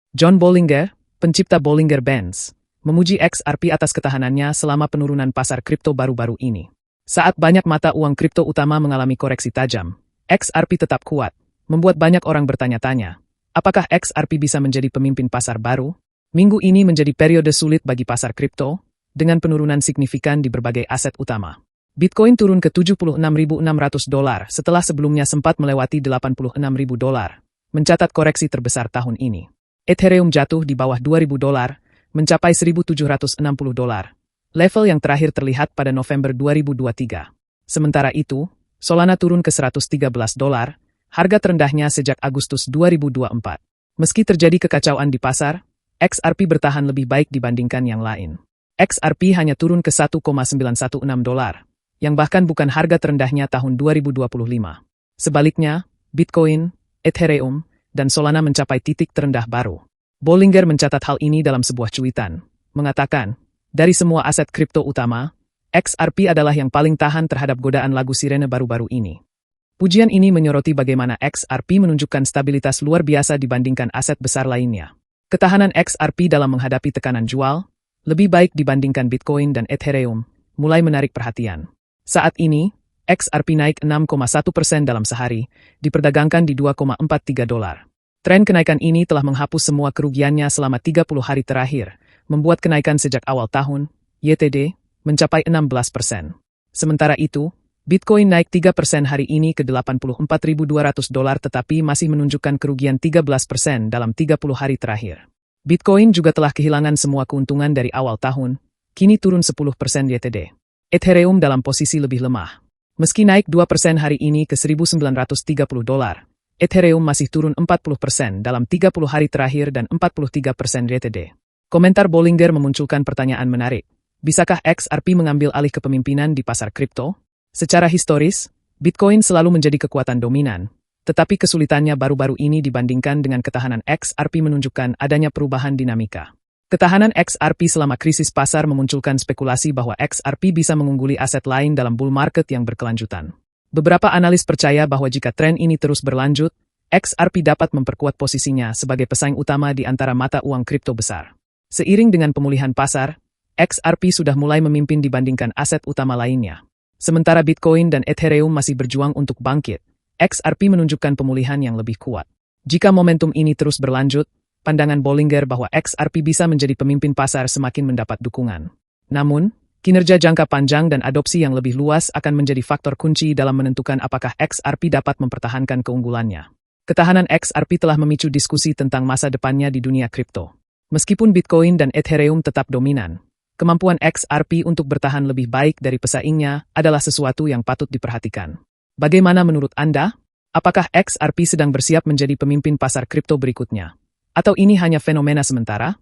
John Bollinger, pencipta Bollinger Bands, memuji XRP atas ketahanannya selama penurunan pasar kripto baru-baru ini. Saat banyak mata uang kripto utama mengalami koreksi tajam, XRP tetap kuat, membuat banyak orang bertanya-tanya, apakah XRP bisa menjadi pemimpin pasar baru? Minggu ini menjadi periode sulit bagi pasar kripto, dengan penurunan signifikan di berbagai aset utama. Bitcoin turun ke $76.600 setelah sebelumnya sempat melewati $86.000, mencatat koreksi terbesar tahun ini. Ethereum jatuh di bawah $2.000, mencapai $1.760, level yang terakhir terlihat pada November 2023. Sementara itu, Solana turun ke $113, harga terendahnya sejak Agustus 2024. Meski terjadi kekacauan di pasar, XRP bertahan lebih baik dibandingkan yang lain. XRP hanya turun ke $1,916, yang bahkan bukan harga terendahnya tahun 2025. Sebaliknya, Bitcoin, Ethereum, dan Solana mencapai titik terendah baru. Bollinger mencatat hal ini dalam sebuah cuitan, mengatakan, dari semua aset kripto utama, XRP adalah yang paling tahan terhadap godaan lagu sirene baru-baru ini. Pujian ini menyoroti bagaimana XRP menunjukkan stabilitas luar biasa dibandingkan aset besar lainnya. Ketahanan XRP dalam menghadapi tekanan jual, lebih baik dibandingkan Bitcoin dan Ethereum, mulai menarik perhatian. Saat ini, XRP naik 6,1% dalam sehari, diperdagangkan di $2,43. Tren kenaikan ini telah menghapus semua kerugiannya selama 30 hari terakhir, membuat kenaikan sejak awal tahun, YTD, mencapai 16%. Sementara itu, Bitcoin naik 3% hari ini ke $84.200 tetapi masih menunjukkan kerugian 13% dalam 30 hari terakhir. Bitcoin juga telah kehilangan semua keuntungan dari awal tahun, kini turun 10% YTD. Ethereum dalam posisi lebih lemah. Meski naik 2% hari ini ke $1.930, Ethereum masih turun 40% dalam 30 hari terakhir dan 43% YTD. Komentar Bollinger memunculkan pertanyaan menarik. Bisakah XRP mengambil alih kepemimpinan di pasar kripto? Secara historis, Bitcoin selalu menjadi kekuatan dominan, tetapi kesulitannya baru-baru ini dibandingkan dengan ketahanan XRP menunjukkan adanya perubahan dinamika. Ketahanan XRP selama krisis pasar memunculkan spekulasi bahwa XRP bisa mengungguli aset lain dalam bull market yang berkelanjutan. Beberapa analis percaya bahwa jika tren ini terus berlanjut, XRP dapat memperkuat posisinya sebagai pesaing utama di antara mata uang kripto besar. Seiring dengan pemulihan pasar, XRP sudah mulai memimpin dibandingkan aset utama lainnya. Sementara Bitcoin dan Ethereum masih berjuang untuk bangkit, XRP menunjukkan pemulihan yang lebih kuat. Jika momentum ini terus berlanjut, pandangan Bollinger bahwa XRP bisa menjadi pemimpin pasar semakin mendapat dukungan. Namun, kinerja jangka panjang dan adopsi yang lebih luas akan menjadi faktor kunci dalam menentukan apakah XRP dapat mempertahankan keunggulannya. Ketahanan XRP telah memicu diskusi tentang masa depannya di dunia kripto. Meskipun Bitcoin dan Ethereum tetap dominan, kemampuan XRP untuk bertahan lebih baik dari pesaingnya adalah sesuatu yang patut diperhatikan. Bagaimana menurut Anda? Apakah XRP sedang bersiap menjadi pemimpin pasar kripto berikutnya? Atau ini hanya fenomena sementara?